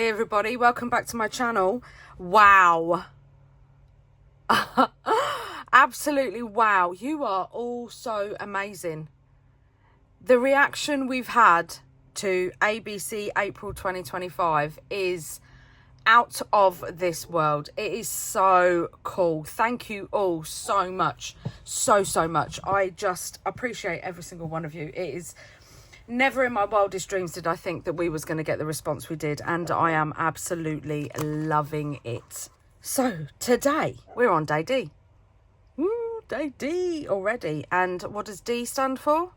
Hey everybody, welcome back to my channel. Wow. Absolutely wow. You are all so amazing. The reaction we've had to ABC April 2025 is out of this world. It is so cool. Thank you all so much. So much. I just appreciate every single one of you. It is never in my wildest dreams did I think that we was going to get the response we did, and I am absolutely loving it. So today we're on day D. Woo, day D already. And what does D stand for?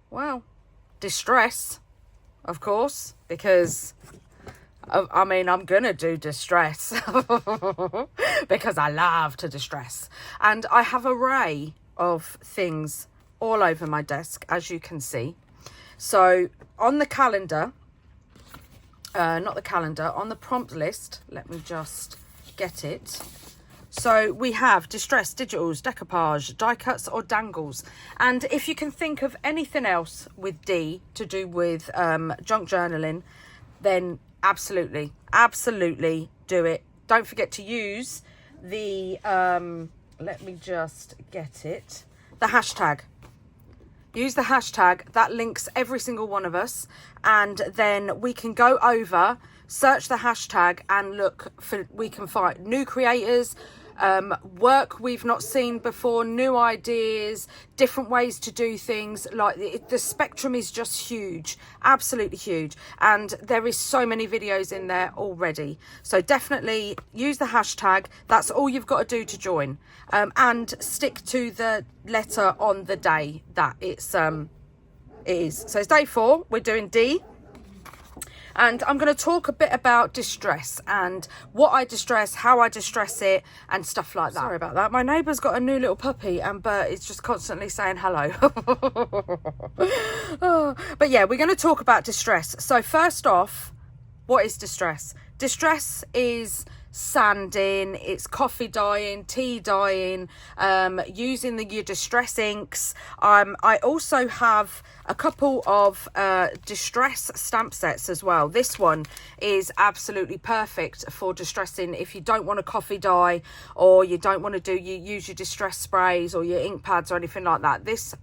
Well, distress, of course, because I mean, I'm going to do distress because I love to distress. And I have an array of things all over my desk, as you can see. So on the calendar, not the calendar, on the prompt list, let me just get it. So we have distress, digitals, decoupage, die cuts or dangles. And if you can think of anything else with D to do with junk journaling, then absolutely do it. Don't forget to use the, let me just get it, the hashtag. Use the hashtag, that links every single one of us, and then we can go over, search the hashtag and look for, we can find new creators, work we've not seen before, new ideas, different ways to do things. Like the spectrum is just huge, absolutely huge, and there is so many videos in there already. So definitely use the hashtag. That's all you've got to do to join, and stick to the letter on the day that it is. So it's day 4, we're doing D. And I'm going to talk a bit about distress and what I distress, how I distress it, and stuff like that. Sorry about that. My neighbour's got a new little puppy and Bert is just constantly saying hello. Oh, but yeah, we're going to talk about distress. So first off, what is distress? Distress is sanding, it's coffee dyeing, tea dyeing, using your distress inks. I also have a couple of distress stamp sets as well. This one is absolutely perfect for distressing if you don't want a coffee dye, or you don't want to use your distress sprays or your ink pads or anything like that. This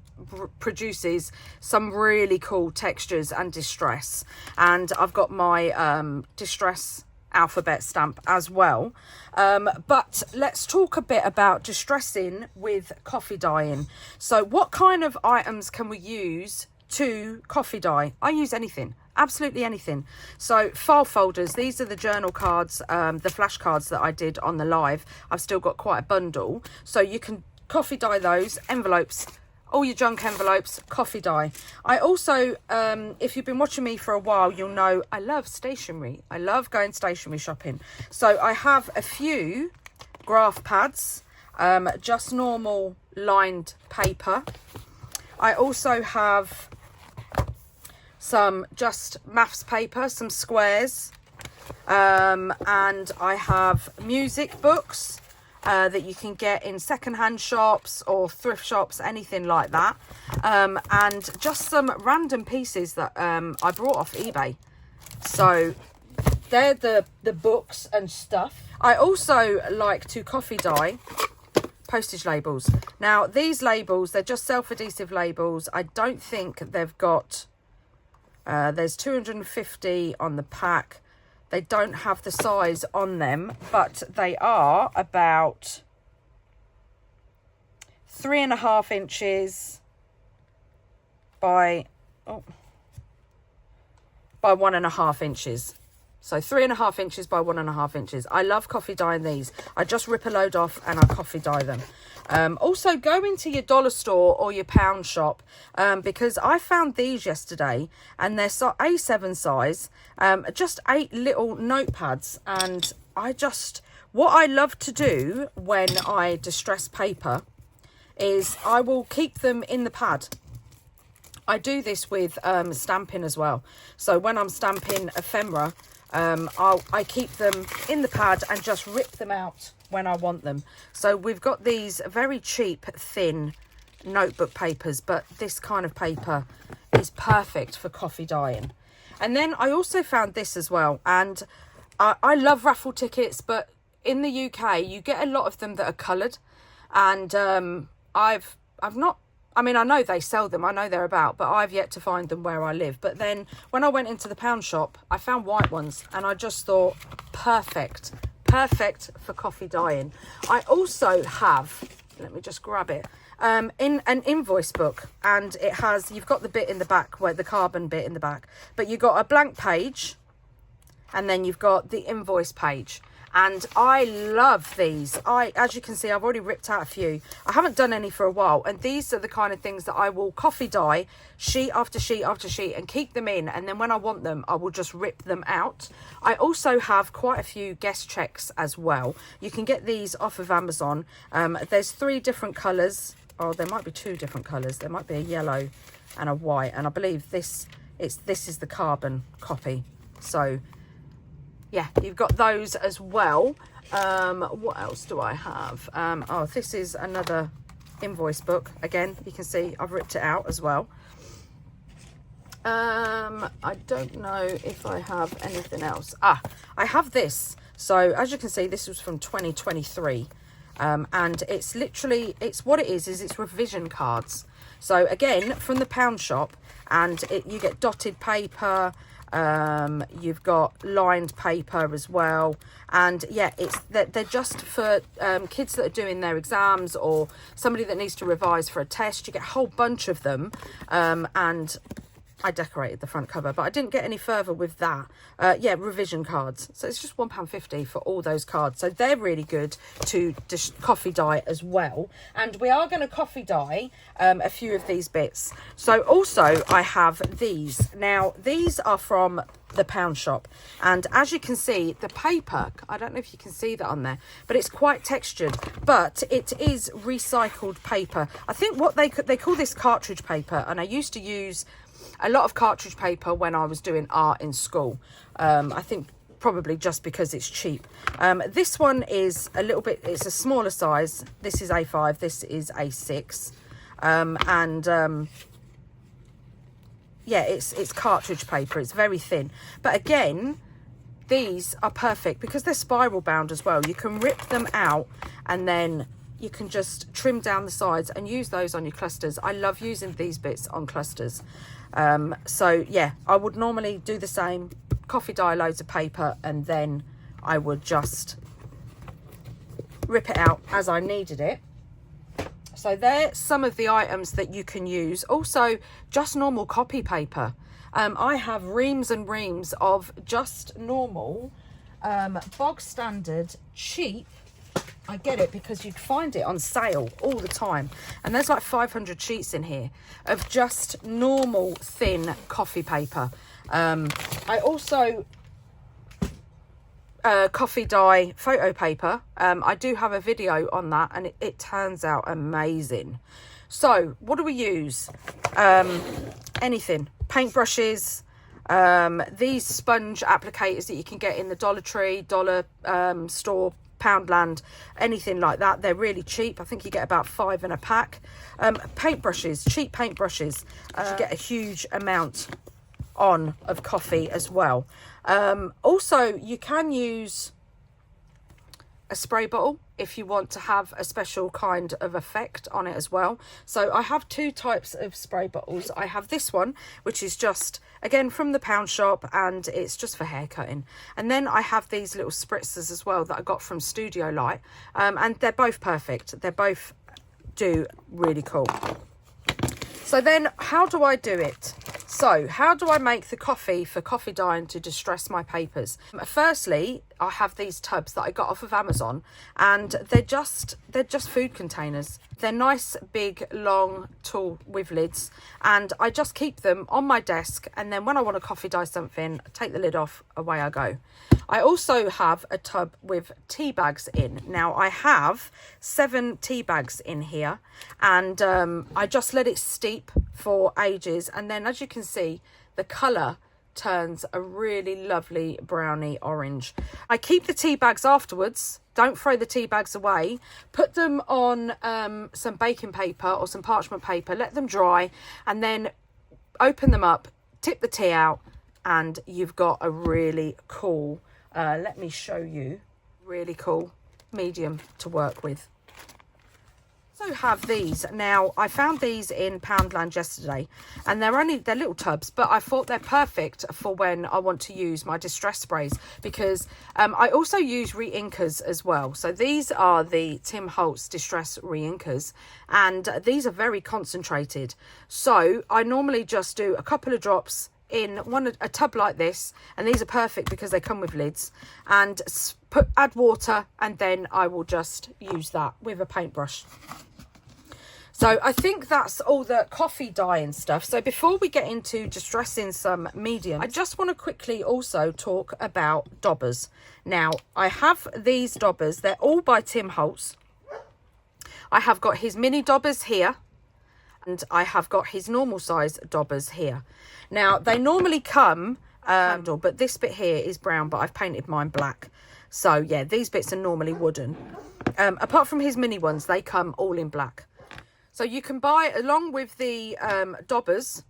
produces some really cool textures and distress, and I've got my distress alphabet stamp as well. But let's talk a bit about distressing with coffee dyeing. So what kind of items can we use to coffee dye? I use anything, absolutely anything. So file folders, these are the journal cards, the flashcards that I did on the live. I've still got quite a bundle, so you can coffee dye those. Envelopes, all your junk envelopes, coffee dye. I also, if you've been watching me for a while, you'll know I love stationery. I love going stationery shopping. So I have a few graph pads, just normal lined paper. I also have some just maths paper, some squares, and I have music books that you can get in secondhand shops or thrift shops, anything like that, and just some random pieces that I brought off eBay. So they're the books and stuff. I also like to coffee dye postage labels. Now these labels, they're just self-adhesive labels. I don't think they've got there's 250 on the pack. They don't have the size on them, but they are about 3.5 inches by 1.5 inches. So 3.5 inches by 1.5 inches. I love coffee dyeing these. I just rip a load off and I coffee dye them. Also go into your dollar store or your pound shop, because I found these yesterday and they're A7 size, just 8 little notepads. And what I love to do when I distress paper is I will keep them in the pad. I do this with stamping as well. So when I'm stamping ephemera, I keep them in the pad and just rip them out when I want them. So we've got these very cheap, thin notebook papers, but this kind of paper is perfect for coffee dyeing. And then I also found this as well, and I love raffle tickets, but in the UK you get a lot of them that are coloured, and I've not, I mean, I know they sell them, I know they're about, but I've yet to find them where I live. But then when I went into the pound shop, I found white ones, and I just thought, perfect for coffee dyeing. I also have, let me just grab it, in an invoice book, and it has, you've got the bit in the back, where the carbon bit in the back, but you've got a blank page, and then you've got the invoice page. And I love these. As you can see, I've already ripped out a few. I haven't done any for a while, and these are the kind of things that I will coffee dye sheet after sheet after sheet and keep them in, and then when I want them, I will just rip them out. I also have quite a few guest checks as well. You can get these off of Amazon. There's 3 different colours. Oh, there might be 2 different colours. There might be a yellow and a white, and I believe this is the carbon copy. So yeah, you've got those as well. What else do I have? Oh, this is another invoice book. Again, you can see I've ripped it out as well. I don't know if I have anything else. I have this. So as you can see, this was from 2023. And it's literally, what it is it's revision cards. So again, from the pound shop, and you get dotted paper, you've got lined paper as well, and yeah, they're just for kids that are doing their exams, or somebody that needs to revise for a test. You get a whole bunch of them, and I decorated the front cover, but I didn't get any further with that. Yeah, revision cards. So it's just £1.50 for all those cards. So they're really good to coffee dye as well. And we are going to coffee dye a few of these bits. So also I have these. Now, these are from the pound shop, and as you can see, the paper, I don't know if you can see that on there, but it's quite textured, but it is recycled paper. I think what they call this cartridge paper, and I used to use a lot of cartridge paper when I was doing art in school. I think probably just because it's cheap. This one is a little bit, it's a smaller size. This is A5, this is A6. Yeah, it's cartridge paper. It's very thin. But again, these are perfect because they're spiral bound as well. You can rip them out, and then you can just trim down the sides and use those on your clusters. I love using these bits on clusters. So yeah, I would normally do the same, coffee dye loads of paper, and then I would just rip it out as I needed it. So there's some of the items that you can use. Also, just normal copy paper. I have reams and reams of just normal, bog standard, cheap. I get it because you'd find it on sale all the time. And there's like 500 sheets in here of just normal thin coffee paper. I also coffee dye photo paper. I do have a video on that, and it turns out amazing. So what do we use? Anything. Paintbrushes, these sponge applicators that you can get in the Dollar Tree, dollar store, Poundland, anything like that. They're really cheap. I think you get about 5 in a pack. Paintbrushes, cheap paintbrushes. You get a huge amount on of coffee as well. Also, you can use a spray bottle if you want to have a special kind of effect on it as well. So I have 2 types of spray bottles. I have this one, which is just, again, from the pound shop, and it's just for hair cutting. And then I have these little spritzers as well that I got from Stduio Light, and they're both perfect. They both do really cool. So then how do I do it? So how do I make the coffee for coffee dyeing to distress my papers? Firstly, I have these tubs that I got off of Amazon, and they're just food containers. They're nice, big, long, tall with lids, and I just keep them on my desk, and then when I want to coffee dye something, I take the lid off, away I go. I also have a tub with tea bags in. Now I have 7 tea bags in here, and I just let it steep for ages, and then as you can see, the colour turns a really lovely browny orange. I keep the tea bags afterwards. Don't throw the tea bags away. Put them on some baking paper or some parchment paper, let them dry, and then open them up, tip the tea out, and you've got a really cool, let me show you, really cool medium to work with. Also have these. Now, I found these in Poundland yesterday, and they're little tubs, but I thought they're perfect for when I want to use my distress sprays, because I also use re-inkers as well. So these are the Tim Holtz Distress re-inkers, and these are very concentrated. So I normally just do a couple of drops in a tub like this, and these are perfect because they come with lids, and add water, and then I will just use that with a paintbrush. So I think that's all the coffee dye and stuff. So before we get into distressing some medium, I just want to quickly also talk about daubers. Now, I have these daubers. They're all by Tim Holtz. I have got his mini daubers here, and I have got his normal size daubers here. Now, they normally come, but this bit here is brown, but I've painted mine black. So yeah, these bits are normally wooden. Apart from his mini ones, they come all in black. So you can buy, along with the daubers,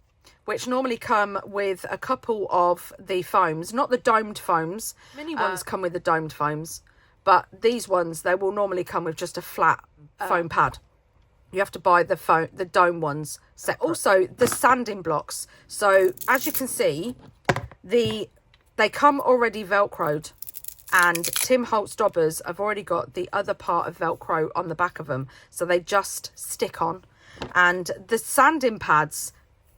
which normally come with a couple of the foams, not the domed foams. Mini ones come with the domed foams, but these ones, they will normally come with just a flat foam pad. You have to buy the dome ones separate. Also, the sanding blocks. So as you can see, they come already Velcroed. And Tim Holtz daubers have already got the other part of Velcro on the back of them, so they just stick on. And the sanding pads,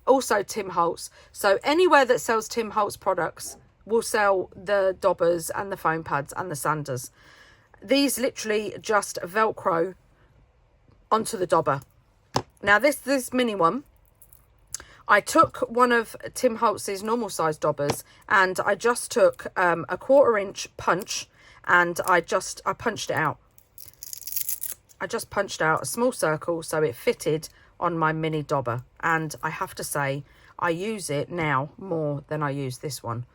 also Tim Holtz. So anywhere that sells Tim Holtz products will sell the daubers and the foam pads and the sanders. These literally just Velcro onto the dauber. Now this mini one, I took one of Tim Holtz's normal size daubers, and I just took a 1/4 inch punch, and I punched it out. I just punched out a small circle so it fitted on my mini dauber, and I have to say I use it now more than I use this one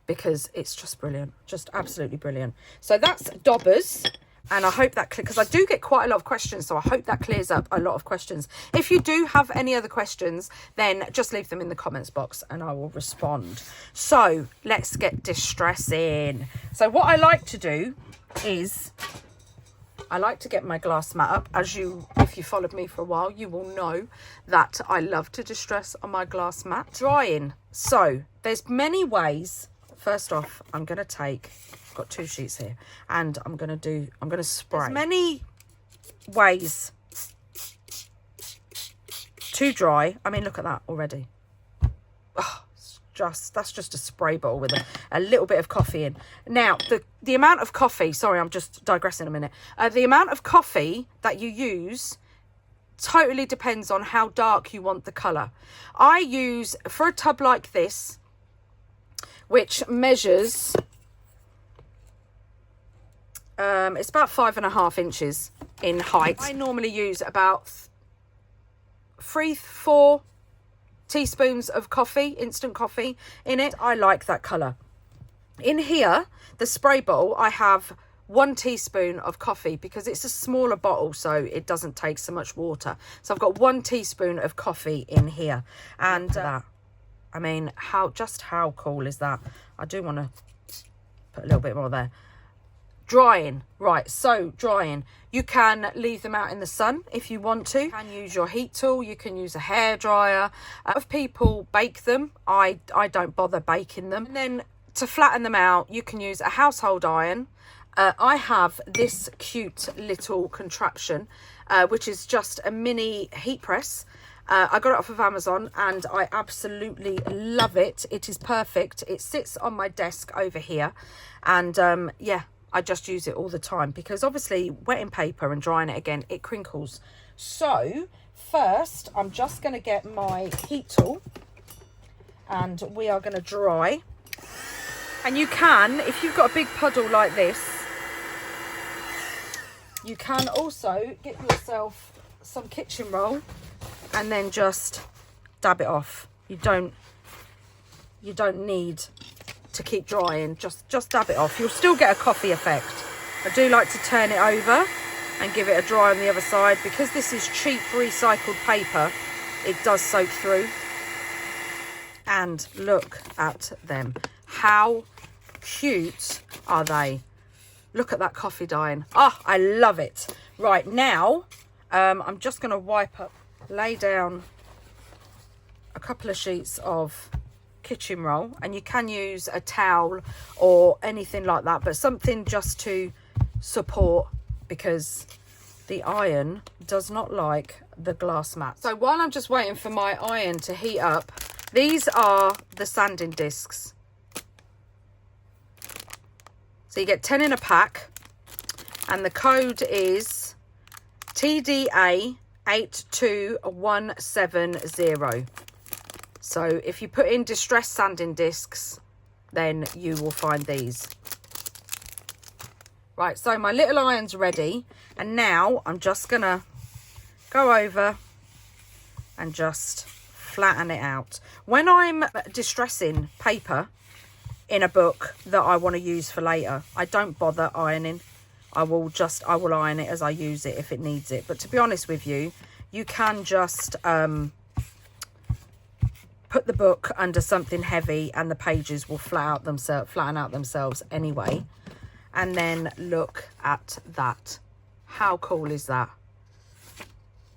because it's just brilliant, just absolutely brilliant. So that's daubers. And I hope that, because I do get quite a lot of questions, so I hope that clears up a lot of questions. If you do have any other questions, then just leave them in the comments box and I will respond. So let's get distressing. So what I like to do is, I like to get my glass mat up. If you followed me for a while, you will know that I love to distress on my glass mat. Drying. So there's many ways. First off, I'm going to take, I've got 2 sheets here, and I'm going to spray. There's many ways to dry. I mean, look at that already. Oh, that's just a spray bottle with a little bit of coffee in. Now, the amount of coffee, sorry, I'm just digressing a minute. The amount of coffee that you use totally depends on how dark you want the colour. I use, for a tub like this, which measures, it's about 5.5 inches in height. I normally use about 3-4 teaspoons of coffee, instant coffee in it. I like that colour. In here, the spray bottle, I have 1 teaspoon of coffee because it's a smaller bottle, so it doesn't take so much water. So I've got 1 teaspoon of coffee in here, and that. I mean, how cool is that? I do want to put a little bit more there. Drying. Right, so drying. You can leave them out in the sun if you want to. You can use your heat tool. You can use a hairdryer. A lot of people bake them. I don't bother baking them. And then to flatten them out, you can use a household iron. I have this cute little contraption, which is just a mini heat press. I got it off of Amazon and I absolutely love it. It is perfect. It sits on my desk over here, and yeah, I just use it all the time because obviously wetting paper and drying it again, it crinkles. So first, I'm just going to get my heat tool and we are going to dry. And you can, if you've got a big puddle like this, you can also get yourself some kitchen roll and then just dab it off. You don't need to keep drying, just dab it off. You'll still get a coffee effect. I do like to turn it over and give it a dry on the other side because this is cheap recycled paper. It does soak through. And look at them. How cute are they? Look at that coffee dyeing. Oh, I love it. Right, now, I'm just going to lay down a couple of sheets of kitchen roll, and you can use a towel or anything like that, but something just to support, because the iron does not like the glass mat. So while I'm just waiting for my iron to heat up, these are the sanding discs. So you get 10 in a pack, and the code is TDA 82170. So if you put in distressed sanding discs, then you will find these. Right, so my little iron's ready, and now I'm just gonna go over and just flatten it out. When I'm distressing paper in a book that I want to use for later, I don't bother ironing. I will iron it as I use it if it needs it. But to be honest with you, you can just put the book under something heavy and the pages will flatten out themselves anyway. And then look at that. How cool is that?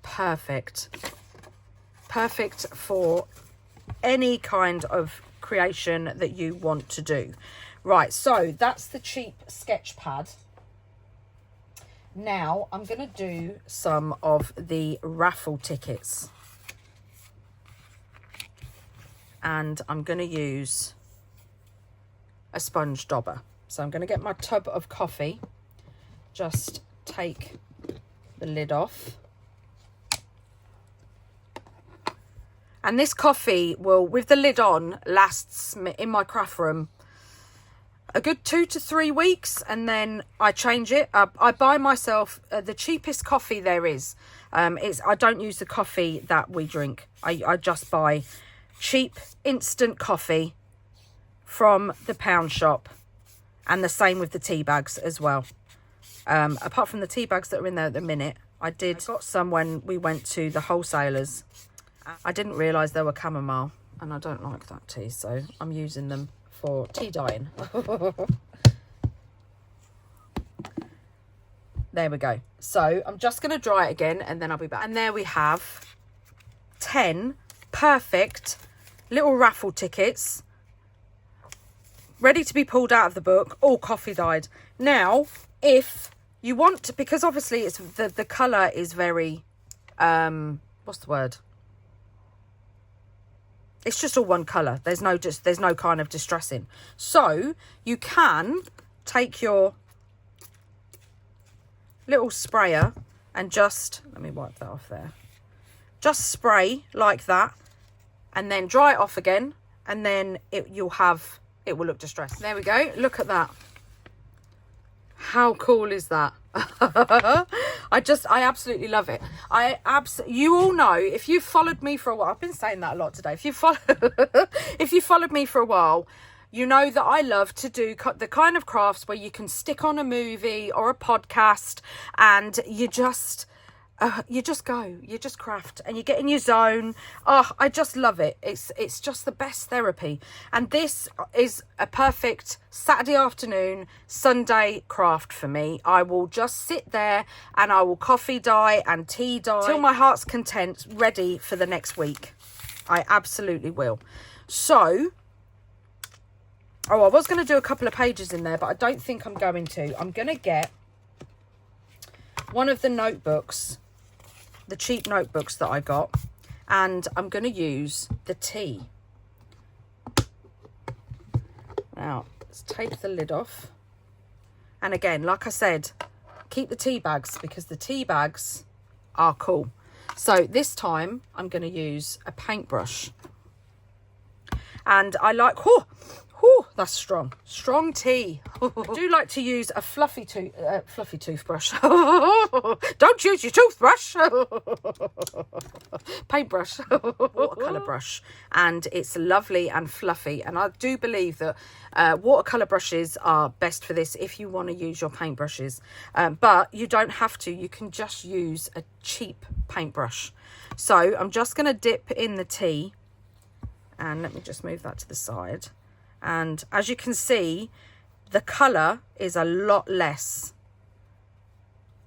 Perfect. Perfect for any kind of creation that you want to do. Right, so that's the cheap sketch pad. Now I'm going to do some of the raffle tickets. And I'm going to use a sponge dauber. So I'm going to get my tub of coffee, just take the lid off. And this coffee will, with the lid on, lasts in my craft room a good 2 to 3 weeks, and then I change it. I buy myself the cheapest coffee there is. I don't use the coffee that we drink. I just buy cheap instant coffee from the pound shop, and the same with the tea bags as well. Apart from the tea bags that are in there at the minute, I got some when we went to the wholesalers. I didn't realise they were chamomile, and I don't like that tea, so I'm using them for tea dyeing. There we go. So I'm just going to dry it again, and then I'll be back. And there we have 10 perfect little raffle tickets ready to be pulled out of the book, all coffee dyed. Now, if you want to, because obviously it's the colour is very, what's the word? It's just all one colour. There's no kind of distressing. So you can take your little sprayer and just, let me wipe that off there. Just spray like that, and then dry it off again, and then it will look distressed. There we go. Look at that. How cool is that? I absolutely love it. You all know, if you've followed me for a while, I've been saying that a lot today. If you followed me for a while, you know that I love to do the kind of crafts where you can stick on a movie or a podcast, and you just go, you just craft, and you get in your zone. Oh, I just love it. It's just the best therapy. And this is a perfect Saturday afternoon, Sunday craft for me. I will just sit there and I will coffee dye and tea dye till my heart's content, ready for the next week. I absolutely will. So, I was going to do a couple of pages in there, but I don't think I'm going to. I'm going to get one of the notebooks, the cheap notebooks that I got, and I'm going to use the tea. Now, let's take the lid off. And again, like I said, keep the tea bags, because the tea bags are cool. So this time I'm going to use a paintbrush. And I like, that's strong tea. I do like to use a fluffy toothbrush. Don't use your toothbrush. Paintbrush, watercolour brush, and it's lovely and fluffy. And I do believe that watercolour brushes are best for this if you want to use your paintbrushes, but you don't have to. You can just use a cheap paintbrush. So I'm just going to dip in the tea And let me just move that to the side. And as you can see, the colour is a lot less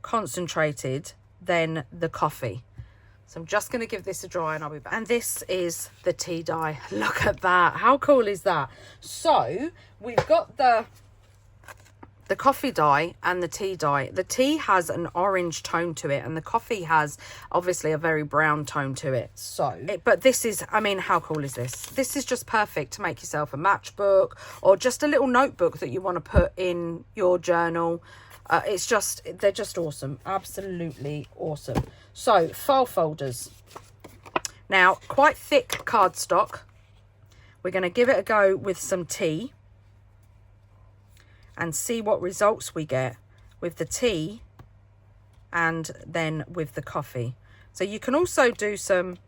concentrated than the coffee. So I'm just going to give this a dry and I'll be back. And this is the tea dye. Look at that. How cool is that? So we've got the coffee dye and the tea dye. The tea has an orange tone to it and the coffee has obviously a very brown tone to it. But this is, I mean, how cool is this? This is just perfect to make yourself a matchbook or just a little notebook that you want to put in your journal. They're just awesome. Absolutely awesome. So file folders. Now, quite thick cardstock. We're going to give it a go with some tea and see what results we get with the tea and then with the coffee. So you can also do some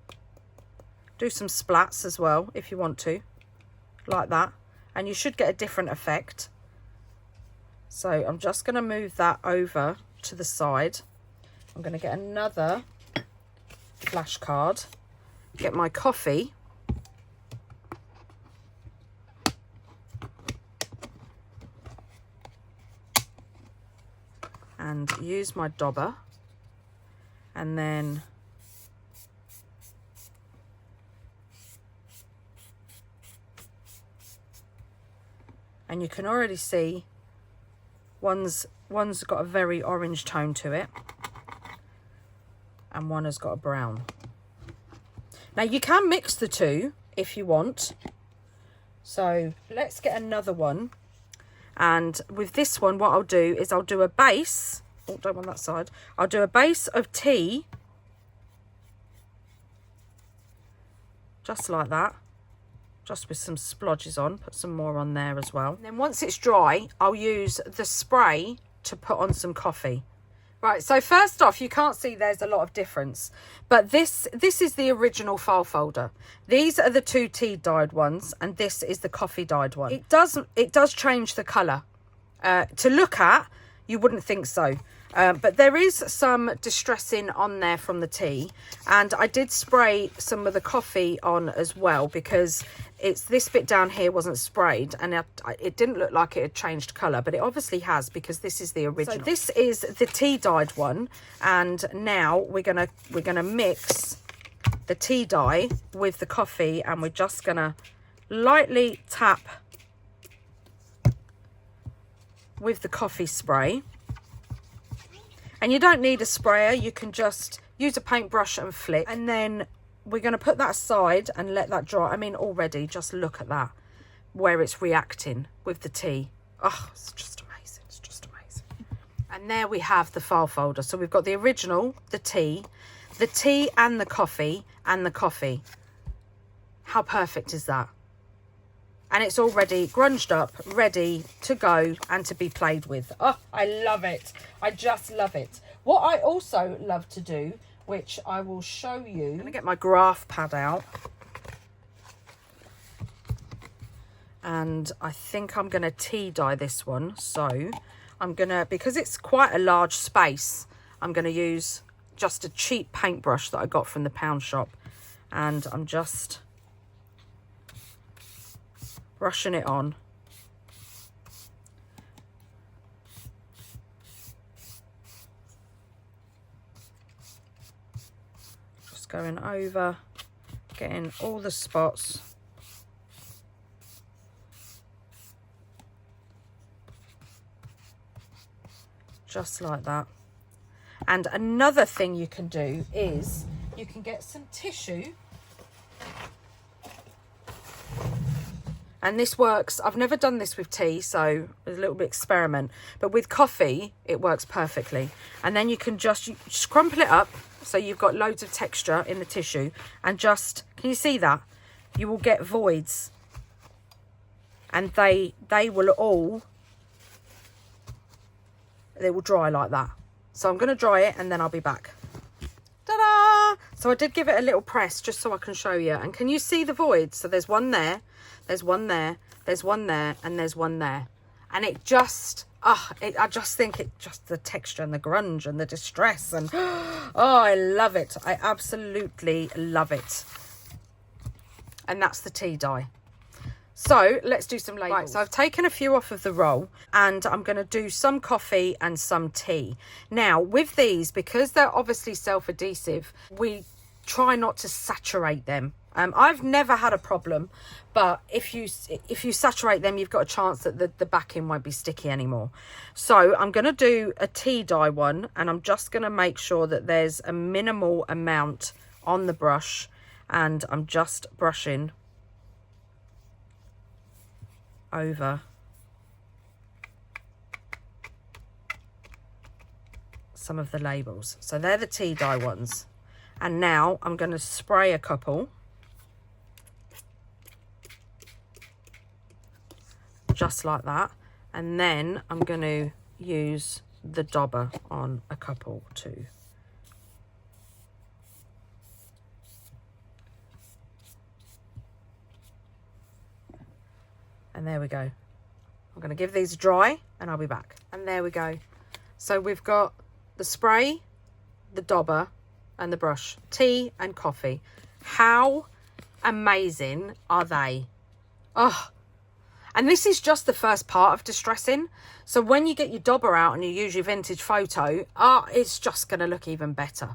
splats as well if you want to, like that, and you should get a different effect. So I'm just going to move that over to the side. I'm going to get another flashcard, get my coffee, and use my dauber, and then you can already see one's got a very orange tone to it and one has got a brown. Now you can mix the two if you want. So let's get another one. And with this one, what I'll do is I'll do a base. Oh, don't want that side. I'll do a base of tea. Just like that. Just with some splodges on. Put some more on there as well. And then once it's dry, I'll use the spray to put on some coffee. Right, so first off, you can't see there's a lot of difference. But this is the original file folder. These are the two tea dyed ones, and this is the coffee dyed one. It does change the colour. To look at, you wouldn't think so. But there is some distressing on there from the tea, and I did spray some of the coffee on as well because it's this bit down here wasn't sprayed and it didn't look like it had changed colour, but it obviously has because this is the original. So this is the tea dyed one, and now we're gonna mix the tea dye with the coffee, and we're just gonna lightly tap with the coffee spray. And you don't need a sprayer, you can just use a paintbrush and flick. And then we're going to put that aside and let that dry. I mean, already, just look at that, where it's reacting with the tea. Oh, it's just amazing, it's just amazing. And there we have the file folder. So we've got the original, the tea and the coffee, How perfect is that? And it's already grunged up, ready to go and to be played with. Oh, I love it. I just love it. What I also love to do, which I will show you. I'm going to get my graph pad out. And I think I'm going to tea dye this one. So I'm going to, because it's quite a large space, I'm going to use just a cheap paintbrush that I got from the pound shop. And I'm just brushing it on. Just going over, getting all the spots. Just like that. And another thing you can do is you can get some tissue. And this works, I've never done this with tea, so it's a little bit experiment. But with coffee, it works perfectly. And then you can just crumple it up so you've got loads of texture in the tissue. And just, can you see that? You will get voids. And they will dry like that. So I'm going to dry it and then I'll be back. Ta-da! So I did give it a little press just so I can show you. And can you see the voids? So there's one there. There's one there, there's one there, and there's one there. And it just, I just think it, just the texture and the grunge and the distress and, oh, I love it. I absolutely love it. and that's the tea dye. So let's do some labels. Right, so I've taken a few off of the roll, and I'm going to do some coffee and some tea. Now with these, because they're obviously self-adhesive, we try not to saturate them. I've never had a problem, but if you saturate them, you've got a chance that the backing won't be sticky anymore. So I'm going to do a tea dye one, and I'm just going to make sure that there's a minimal amount on the brush, and I'm just brushing over some of the labels. So they're the tea dye ones, and now I'm going to spray a couple just like that, and then I'm going to use the dauber on a couple too. And there we go. I'm going to give these a dry and I'll be back. And there we go. So we've got the spray, the dauber and the brush, tea and coffee. How amazing are they? Oh, and this is just the first part of distressing. So when you get your dauber out and you use your vintage photo, it's just going to look even better.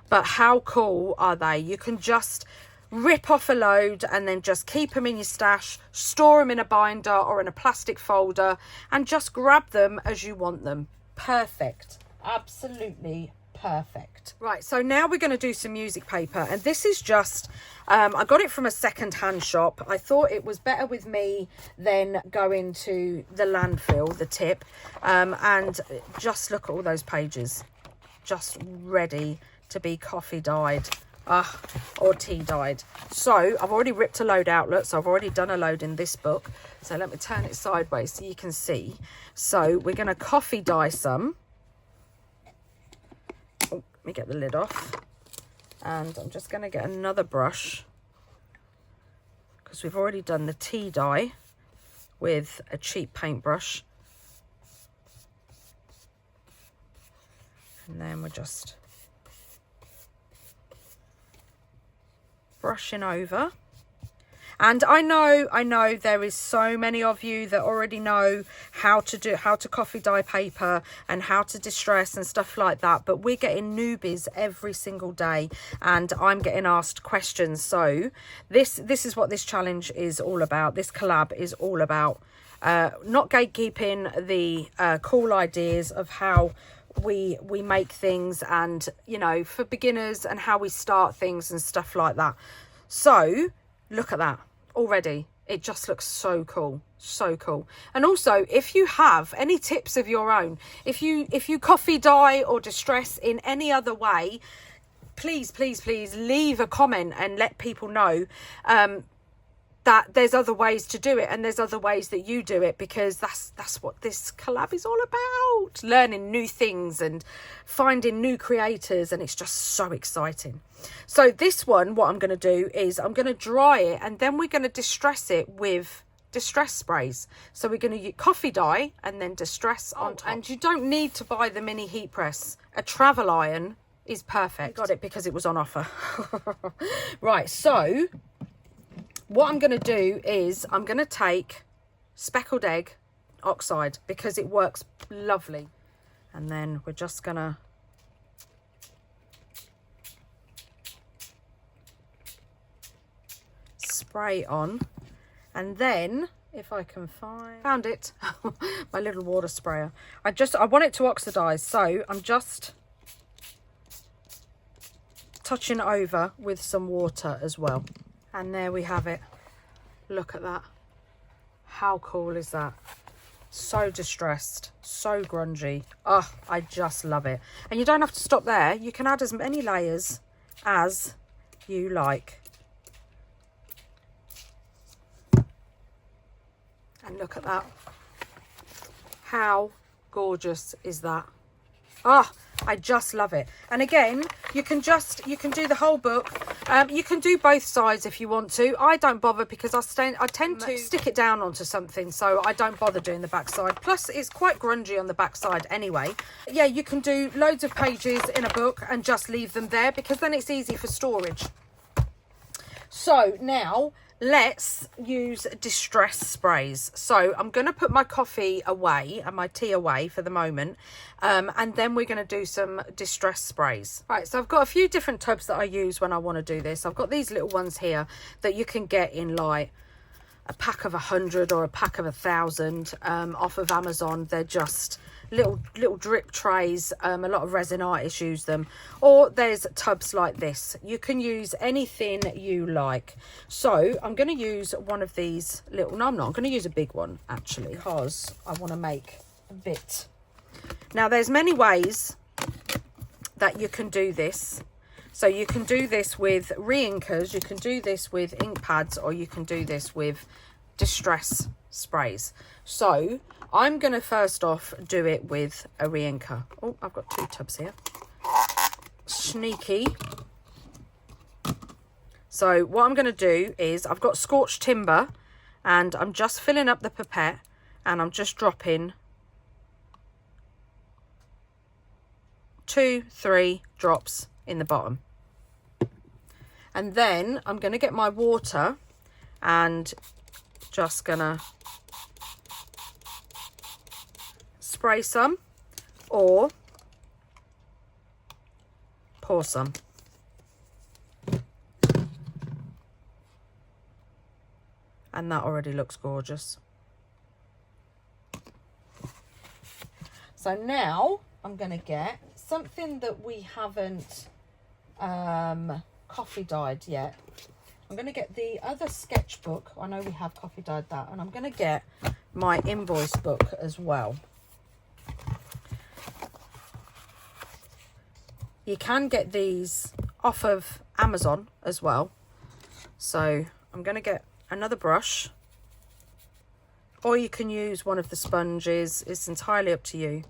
But how cool are they? You can just rip off a load and then just keep them in your stash, store them in a binder or in a plastic folder, and just grab them as you want them. Perfect. Absolutely perfect. Right, so now we're going to do some music paper, and this is just I got it from a second-hand shop. I thought it was better with me than going to the landfill, the tip, and just look at all those pages, just ready to be coffee dyed or tea dyed. So I've already ripped a load outlet, so I've already done a load in this book. So let me turn it sideways so you can see. So we're going to coffee dye some. Oh, let me get the lid off, and I'm just going to get another brush, because we've already done the tea dye with a cheap paintbrush, and then we're just brushing over. And I know there is so many of you that already know how to coffee dye paper and how to distress and stuff like that, but we're getting newbies every single day, and I'm getting asked questions. So this is what this challenge is all about. This collab is all about not gatekeeping the cool ideas of how we make things, and you know, for beginners, and how we start things and stuff like that. So look at that already. It just looks so cool, so cool. And also, if you have any tips of your own, if you coffee dye or distress in any other way, please leave a comment and let people know that there's other ways to do it, and there's other ways that you do it, because that's what this collab is all about. Learning new things and finding new creators, and it's just so exciting. So this one, what I'm going to do is I'm going to dry it, and then we're going to distress it with distress sprays. So we're going to use coffee dye and then distress on top. And you don't need to buy the mini heat press. A travel iron is perfect. I got it because it was on offer. Right, so what I'm going to do is I'm going to take speckled egg oxide, because it works lovely. And then we're just going to spray on. And then, if I can found it, my little water sprayer. I want it to oxidize, so I'm just touching it over with some water as well. And there we have it. Look at that. How cool is that? So distressed, so grungy. Oh, I just love it. And you don't have to stop there. You can add as many layers as you like. And look at that. How gorgeous is that? Oh, I just love it. And again, you can do the whole book. You can do both sides if you want to. I don't bother, because I tend to stick it down onto something, so I don't bother doing the back side. Plus, it's quite grungy on the back side anyway. Yeah, you can do loads of pages in a book and just leave them there, because then it's easy for storage. So now let's use distress sprays. So I'm going to put my coffee away and my tea away for the moment, and then we're going to do some distress sprays. Right, so I've got a few different tubs that I use when I want to do this. I've got these little ones here that you can get in like a pack of 100 or a pack of 1,000 off of Amazon. They're just little drip trays. A lot of resin artists use them. Or there's tubs like this. You can use anything you like. So I'm going to use one of these little, no I'm not, I'm going to use a big one actually, because I want to make a bit. Now there's many ways that you can do this. So you can do this with re-inkers, you can do this with ink pads, or you can do this with distress sprays. So I'm going to first off do it with a re-inker. Oh, I've got 2 tubs here. Sneaky. So what I'm going to do is I've got scorched timber and I'm just filling up the pipette and I'm just dropping 2-3 drops in the bottom. And then I'm going to get my water and just going to spray some or pour some. And that already looks gorgeous. So now I'm going to get something that we haven't coffee dyed yet. I'm going to get the other sketchbook. I know we have coffee dyed that. And I'm going to get my invoice book as well. You can get these off of Amazon as well. So I'm going to get another brush. Or you can use one of the sponges. It's entirely up to you.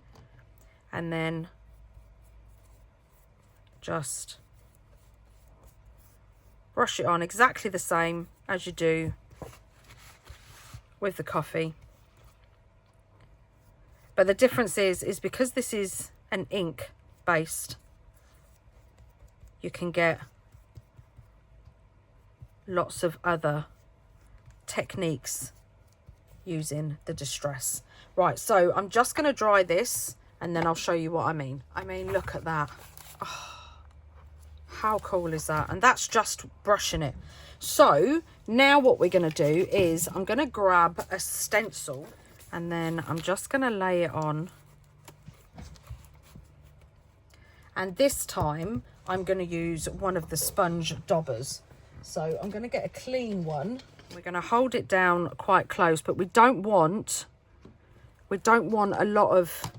And then just brush it on exactly the same as you do with the coffee. But the difference is because this is an ink based, you can get lots of other techniques using the distress. Right, so I'm just going to dry this and then I'll show you what I mean. I mean, look at that. Oh, how cool is that? And that's just brushing it. So now what we're going to do is I'm going to grab a stencil and then I'm just going to lay it on. And this time I'm going to use one of the sponge daubers. So I'm going to get a clean one. We're going to hold it down quite close, but we don't want a lot of,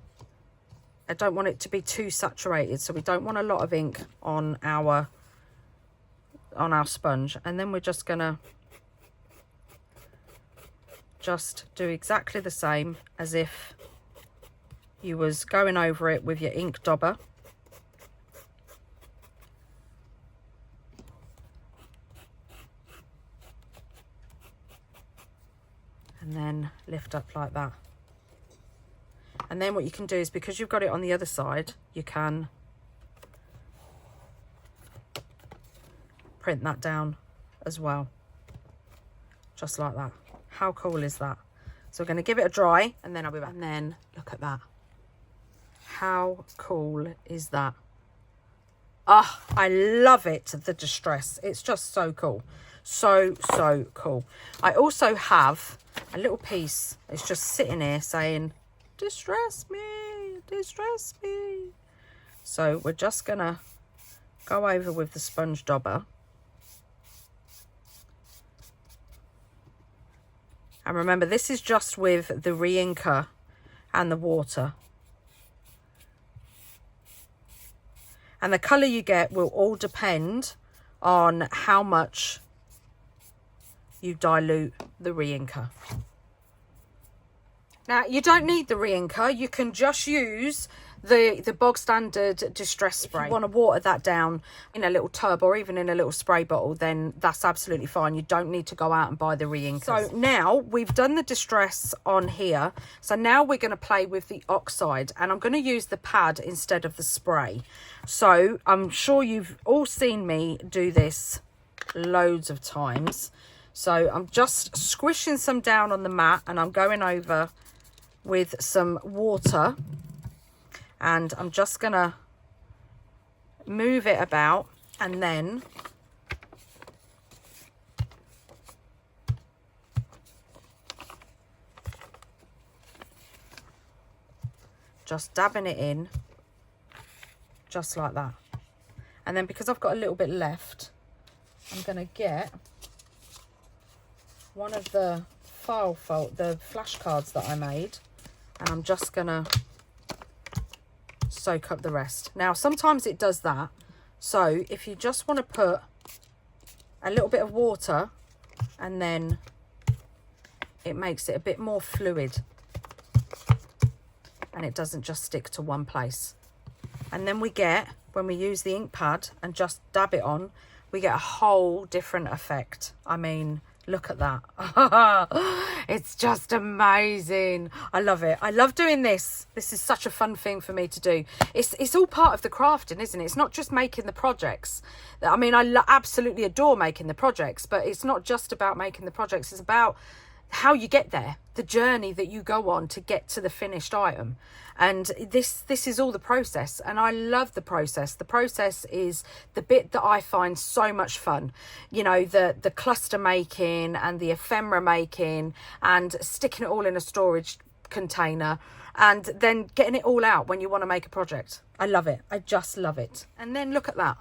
I don't want it to be too saturated, so we don't want a lot of ink on our sponge. And then we're just going to just do exactly the same as if you was going over it with your ink dauber. And then lift up like that. And then what you can do is, because you've got it on the other side, you can print that down as well. Just like that. How cool is that? So we're going to give it a dry and then I'll be back. And then look at that. How cool is that? Ah, oh, I love it, the distress. It's just so cool. So cool. I also have a little piece. It's just sitting here saying, distress me, distress me. So we're just gonna go over with the sponge dauber. And remember, this is just with the re-inker and the water. And the colour you get will all depend on how much you dilute the re-inker. Now, you don't need the re-inker. You can just use the bog standard distress spray. If you want to water that down in a little tub or even in a little spray bottle, then that's absolutely fine. You don't need to go out and buy the re-inkers. So now we've done the distress on here. So now we're going to play with the oxide, and I'm going to use the pad instead of the spray. So I'm sure you've all seen me do this loads of times. So I'm just squishing some down on the mat, and I'm going over with some water, and I'm just gonna move it about, and then just dabbing it in just like that. And then because I've got a little bit left, I'm going to get one of the the flashcards that I made, and I'm just going to soak up the rest. Now, sometimes it does that. So if you just want to put a little bit of water, and then it makes it a bit more fluid, and it doesn't just stick to one place. And then we get, when we use the ink pad and just dab it on, we get a whole different effect. I mean, look at that. It's just amazing. I love it. I love doing this. This is such a fun thing for me to do. It's all part of the crafting, isn't it? It's not just making the projects. I mean, I absolutely adore making the projects, but it's not just about making the projects. It's about how you get there, the journey that you go on to get to the finished item. And this is all the process, and I love the process. The process is the bit that I find so much fun. You know, the cluster making and the ephemera making and sticking it all in a storage container and then getting it all out when you want to make a project. I love it. I just love it. And then look at that.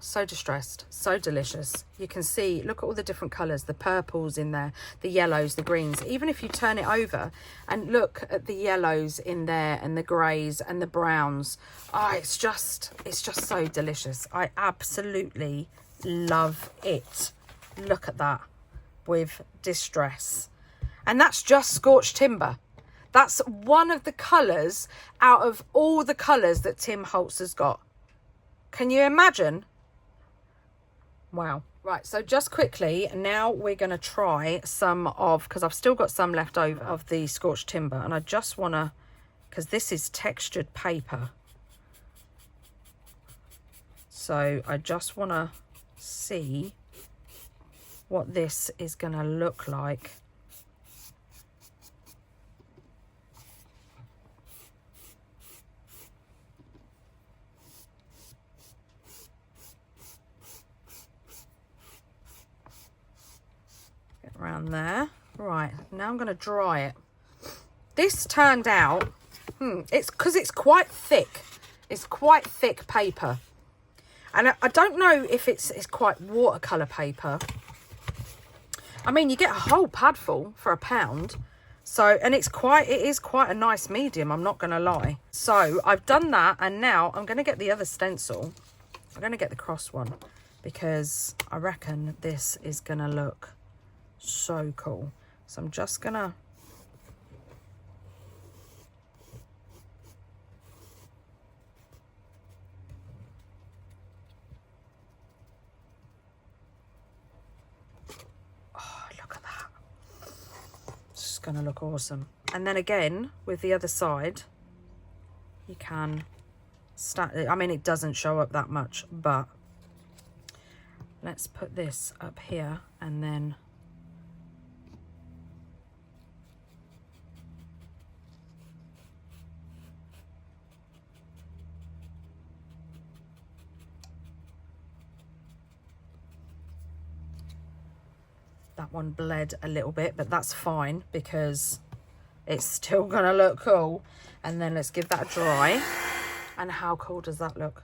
So distressed, so delicious. You can see, look at all the different colours, the purples in there, the yellows, the greens. Even if you turn it over and look at the yellows in there and the greys and the browns, oh, it's just so delicious. I absolutely love it. Look at that, with distress. And that's just scorched timber. That's one of the colours out of all the colours that Tim Holtz has got. Can you imagine? Wow. Right, so just quickly, now we're going to try some of, because I've still got some left over of the scorched timber, and I just want to, because this is textured paper, so I just want to see what this is going to look like. Around there. Right, now I'm going to dry it. This turned out, it's because it's quite thick. It's quite thick paper. And I don't know if it's quite watercolour paper. I mean, you get a whole padful for £1. So, and it is quite a nice medium, I'm not going to lie. So I've done that, and now I'm going to get the other stencil. I'm going to get the cross one, because I reckon this is going to look so cool. So I'm just gonna look at that. It's just gonna look awesome. And then again with the other side, you can start. I mean, it doesn't show up that much, but let's put this up here, and then that one bled a little bit, but that's fine because it's still gonna look cool. And then let's give that a dry. And how cool does that look?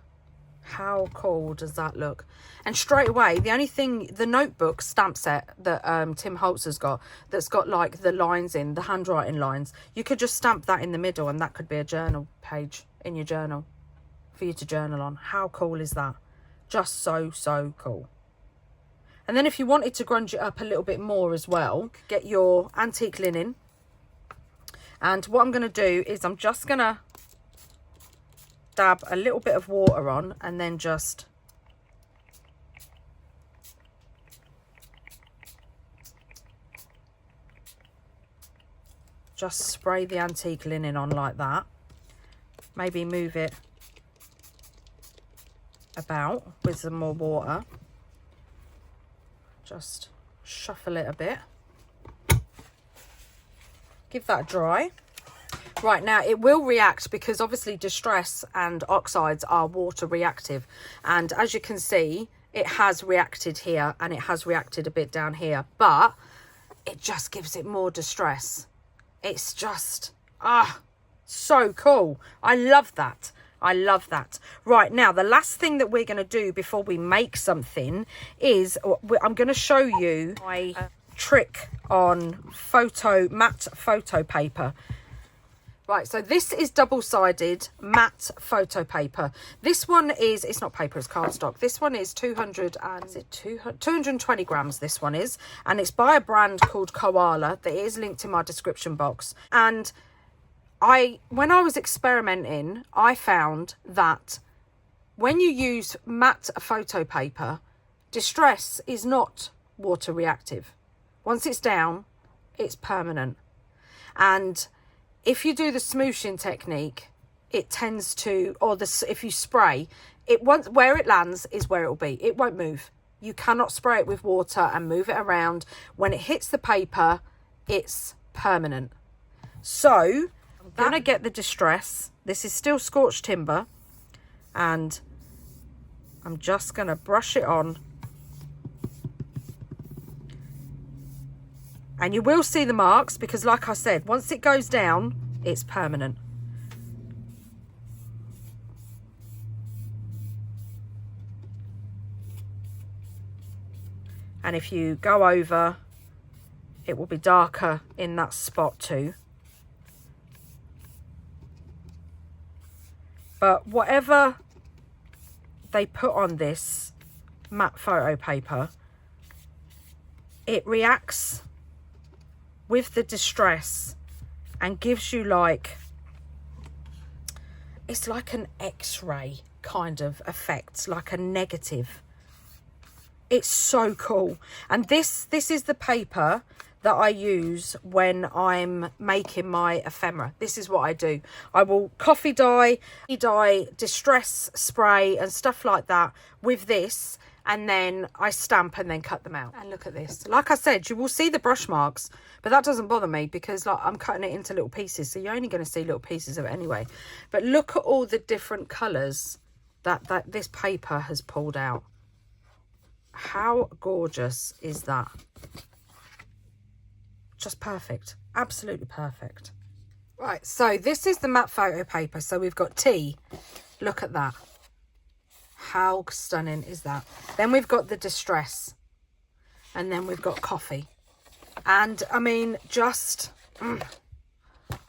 How cool does that look? And straight away, the only thing, the notebook stamp set that Tim Holtz has got, that's got like the lines in, the handwriting lines, you could just stamp that in the middle, and that could be a journal page in your journal for you to journal on. How cool is that? Just so cool. And then if you wanted to grunge it up a little bit more as well, get your antique linen. And what I'm going to do is I'm just going to dab a little bit of water on, and then just spray the antique linen on like that. Maybe move it about with some more water. just shuffle it a bit. Give that dry. Right, now it will react because obviously distress and oxides are water reactive. And as you can see, it has reacted here and it has reacted a bit down here, but it just gives it more distress. It's just, so cool. I love that. I love that. Right, now the last thing that we're going to do before we make something is I'm going to show you my trick on matte photo paper. Right, so this is double-sided matte photo paper. This one is, it's not paper, it's cardstock. This one is 220 grams, this one is. And it's by a brand called Koala that is linked in my description box. And when I was experimenting, I found that when you use matte photo paper, distress is not water reactive. Once it's down, it's permanent. And if you do the smooshing technique, it tends to, if you spray, where it lands is where it will be. It won't move. You cannot spray it with water and move it around. When it hits the paper, it's permanent. So I'm going to get the distress. This is still scorched timber. And I'm just going to brush it on. And you will see the marks because, like I said, once it goes down, it's permanent. And if you go over, it will be darker in that spot too. But whatever they put on this matte photo paper, it reacts with the distress and gives you it's like an X-ray kind of effect, like a negative. It's so cool. And this is the paper that I use when I'm making my ephemera. This is what I do. I will coffee dye, distress spray and stuff like that with this, and then I stamp and then cut them out. And look at this. Like I said, you will see the brush marks, but that doesn't bother me because I'm cutting it into little pieces, so you're only going to see little pieces of it anyway. But look at all the different colours that this paper has pulled out. How gorgeous is that? Just perfect. Absolutely perfect. Right, so this is the matte photo paper. So we've got tea. Look at that. How stunning is that? Then we've got the distress. And then we've got coffee. And I mean,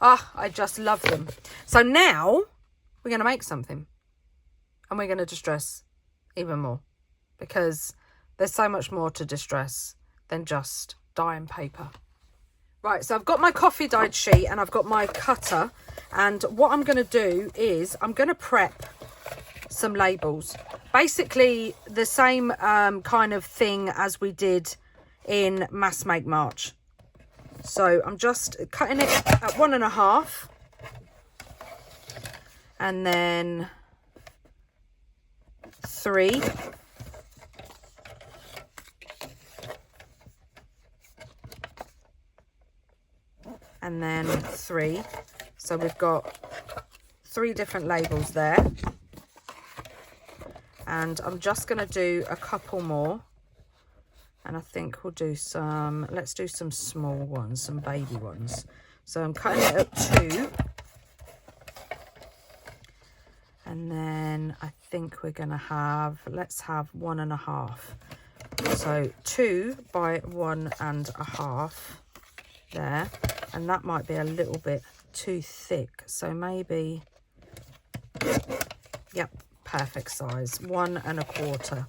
I just love them. So now we're going to make something. And we're going to distress even more. Because there's so much more to distress than just dyeing paper. Right, so I've got my coffee dyed sheet and I've got my cutter. And what I'm going to do is I'm going to prep some labels. Basically the same kind of thing as we did in Mass Make March. So I'm just cutting it at 1.5. And then 3. And then 3. So we've got 3 different labels there. And I'm just going to do a couple more. And I think we'll do let's do some small ones, some baby ones. So I'm cutting it at 2. And then I think we're going to let's have 1.5. So 2 by 1.5 there. And that might be a little bit too thick. So maybe, yep, perfect size, 1.25.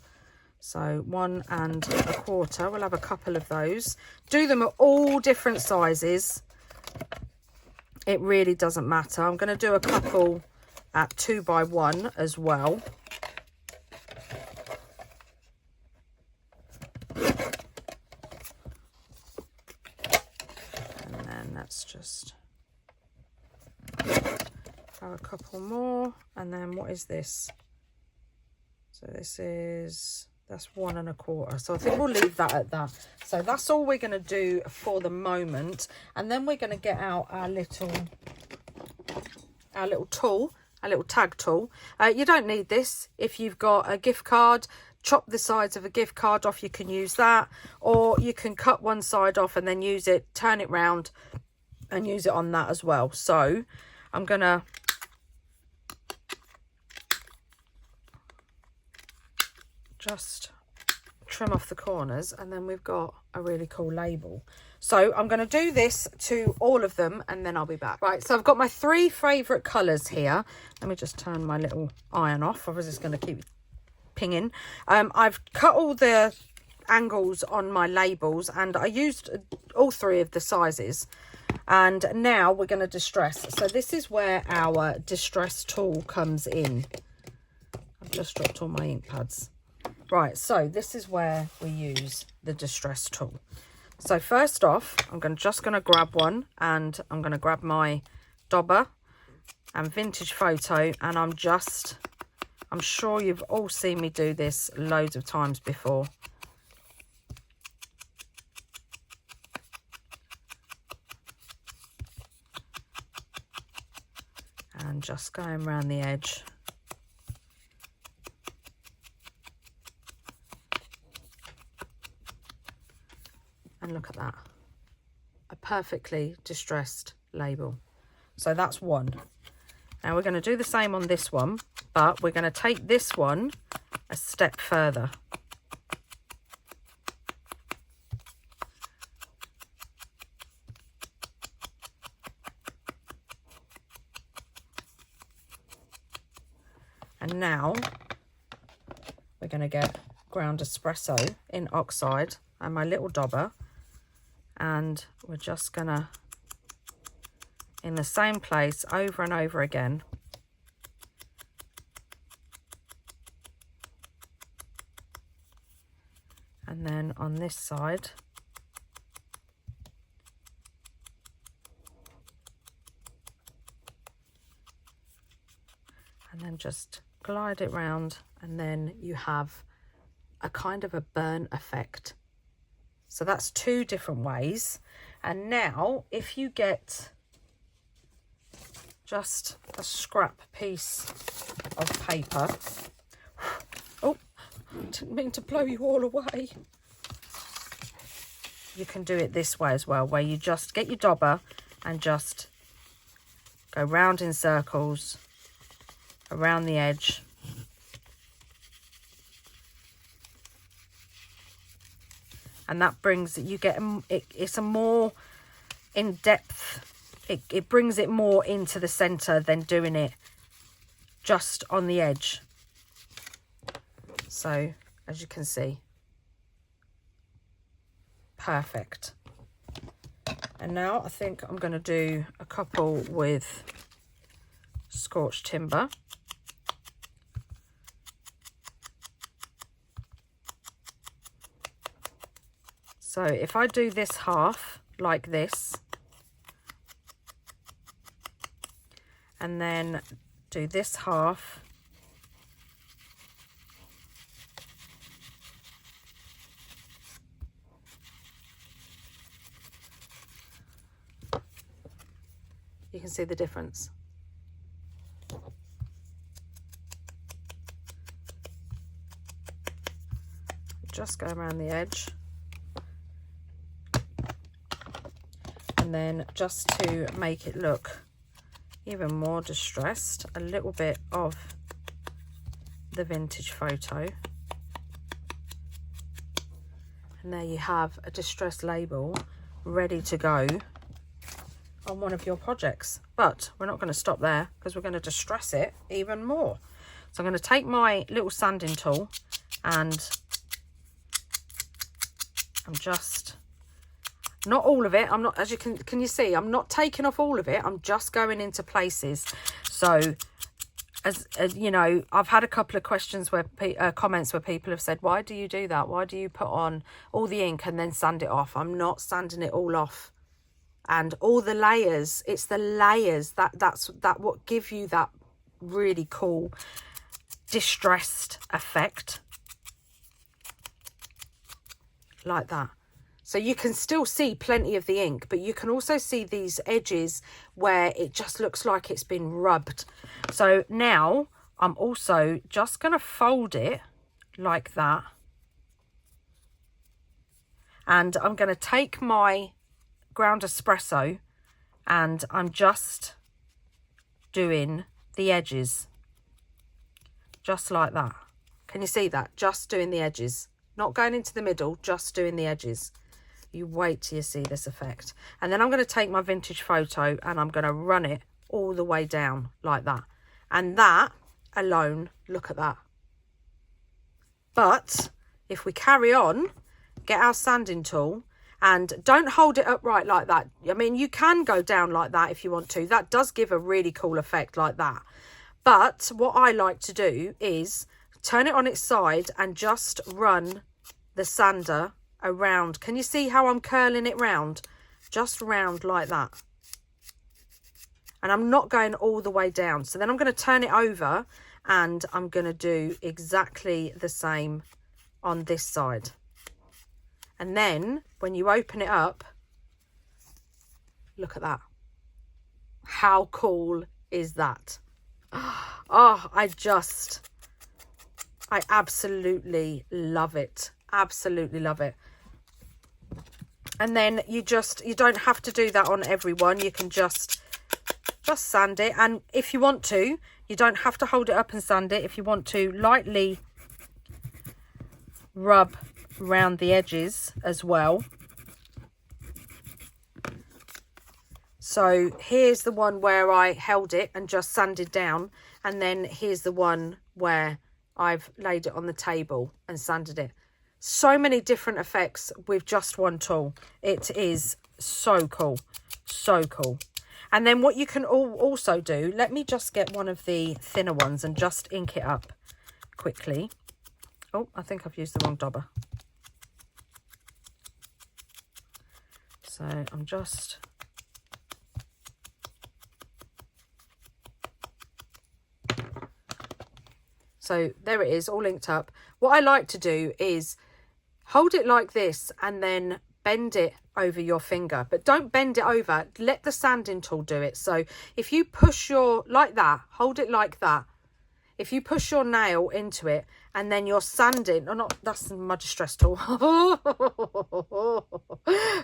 So 1.25, we'll have a couple of those. Do them at all different sizes. It really doesn't matter. I'm going to do a couple at 2 by 1 as well. And then let's just have a couple more. And then what is this? So this That's 1 1/4. So I think we'll leave that at that. So that's all we're going to do for the moment. And then we're going to get out our little tool, our little tag tool. You don't need this. If you've got a gift card, chop the sides of a gift card off, you can use that. Or you can cut one side off and then use it, turn it round and use it on that as well. So I'm going to just trim off the corners, and then we've got a really cool label. So I'm going to do this to all of them and then I'll be back. Right, so I've got my 3 favourite colours here. Let me just turn my little iron off. I was just going to keep pinging. I've cut all the angles on my labels and I used all 3 of the sizes. And now we're going to distress. So this is where our distress tool comes in. I've just dropped all my ink pads. Right, so this is where we use the distress tool. So first off, I'm just going to grab one, and I'm going to grab my Dobber and Vintage Photo, and I'm sure you've all seen me do this loads of times before. And just going around the edge. And look at that, a perfectly distressed label. So that's one. Now we're going to do the same on this one, but we're going to take this one a step further. And now we're going to get ground espresso in oxide and my little Dobber. And we're just gonna, in the same place over and over again, and then on this side, and then just glide it round, and then you have a kind of a burn effect. So that's 2 different ways. And now if you get just a scrap piece of paper. Oh, I didn't mean to blow you all away. You can do it this way as well, where you just get your Dobber and just go round in circles around the edge. And that brings, you get, it's a more in-depth, it brings it more into the centre than doing it just on the edge. So, as you can see, perfect. And now I think I'm going to do a couple with scorched timber. So if I do this half like this, and then do this half, you can see the difference. Just go around the edge. And then just to make it look even more distressed, a little bit of the Vintage Photo. And there you have a distressed label ready to go on one of your projects. But we're not going to stop there, because we're going to distress it even more. So I'm going to take my little sanding tool, and I'm just, not all of it, I'm not, as you can you see, I'm not taking off all of it, I'm just going into places. So as you know, I've had a couple of questions where comments where people have said, why do you do that? Why do you put on all the ink and then sand it off? I'm not sanding it all off. And all the layers, it's the layers that what give you that really cool distressed effect. like that. So you can still see plenty of the ink, but you can also see these edges where it just looks like it's been rubbed. So now I'm also just going to fold it like that. And I'm going to take my ground espresso and I'm just doing the edges. Just like that. Can you see that? Just doing the edges. Not going into the middle, just doing the edges. You wait till you see this effect. And then I'm going to take my vintage photo and I'm going to run it all the way down like that. And that alone, look at that. But if we carry on, get our sanding tool and don't hold it upright like that. I mean, you can go down like that if you want to. That does give a really cool effect like that. But what I like to do is turn it on its side and just run the sander around. Can you see how I'm curling it round? Just round like that. And I'm not going all the way down. So then I'm going to turn it over and I'm going to do exactly the same on this side. And then when you open it up, look at that. How cool is that? Oh, I absolutely love it. Absolutely love it. And then you don't have to do that on everyone. You can just sand it. And if you want to, you don't have to hold it up and sand it. If you want to, lightly rub around the edges as well. So here's the one where I held it and just sanded down. And then here's the one where I've laid it on the table and sanded it. So many different effects with just one tool. It is so cool. So cool. And then what you can also do, let me just get one of the thinner ones and just ink it up quickly. Oh, I think I've used the wrong dobber. So I'm just... So there it is, all inked up. What I like to do is hold it like this and then bend it over your finger. But don't bend it over. Let the sanding tool do it. So if you push like that, hold it like that. If you push your nail into it and then you're sanding, or not, that's my distress tool.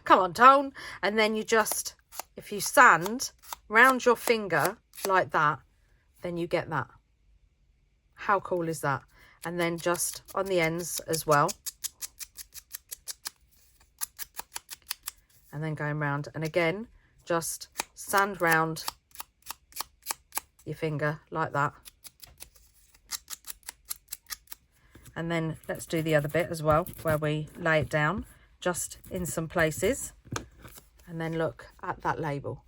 Come on, Tone. And then you just, if you sand round your finger like that, then you get that. How cool is that? And then just on the ends as well. And then going round. And again, just sand round your finger like that. And then let's do the other bit as well, where we lay it down just in some places. And then look at that label.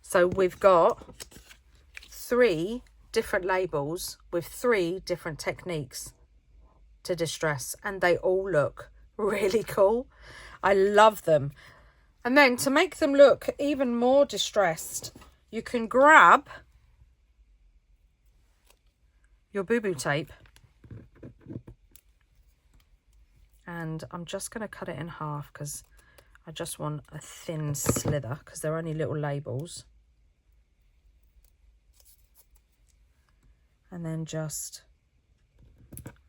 So we've got 3 different labels with 3 different techniques to distress, and they all look really cool. I love them. And then to make them look even more distressed, you can grab your boo-boo tape, and I'm just going to cut it in half because I just want a thin slither because they're only little labels. And then just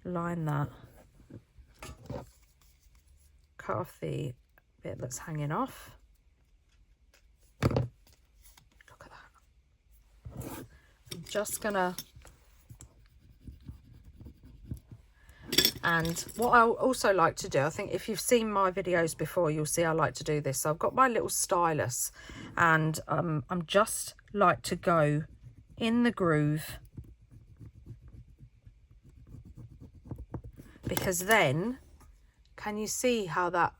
line that, cut off the bit that's hanging off. Look at that. I'm just gonna, and what I also like to do, I think if you've seen my videos before, you'll see I like to do this. So I've got my little stylus and I'm just like to go in the groove, because then can you see how that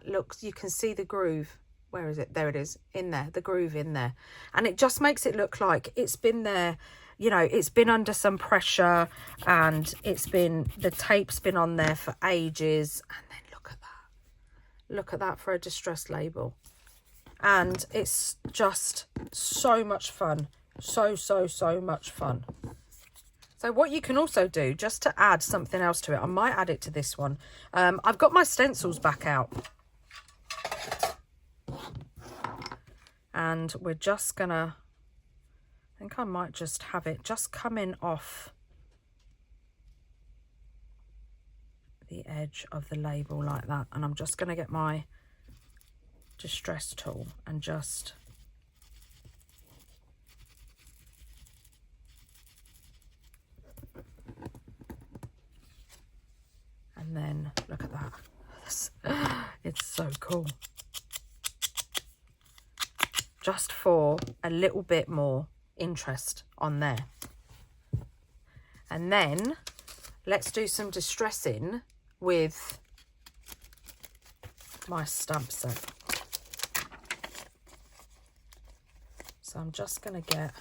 looks? You can see the groove. Where is it? There it is, in there, the groove in there. And it just makes it look like it's been there, you know, it's been under some pressure and the tape's been on there for ages. And then look at that for a distress label. And it's just so much fun. So much fun. So what you can also do, just to add something else to it, I might add it to this one. I've got my stencils back out. And we're just gonna, I think I might just have it just coming off the edge of the label like that. And I'm just gonna get my distress tool and just and then look at that. It's so cool. Just for a little bit more interest on there. And then let's do some distressing with my stamp set. So I'm just going to get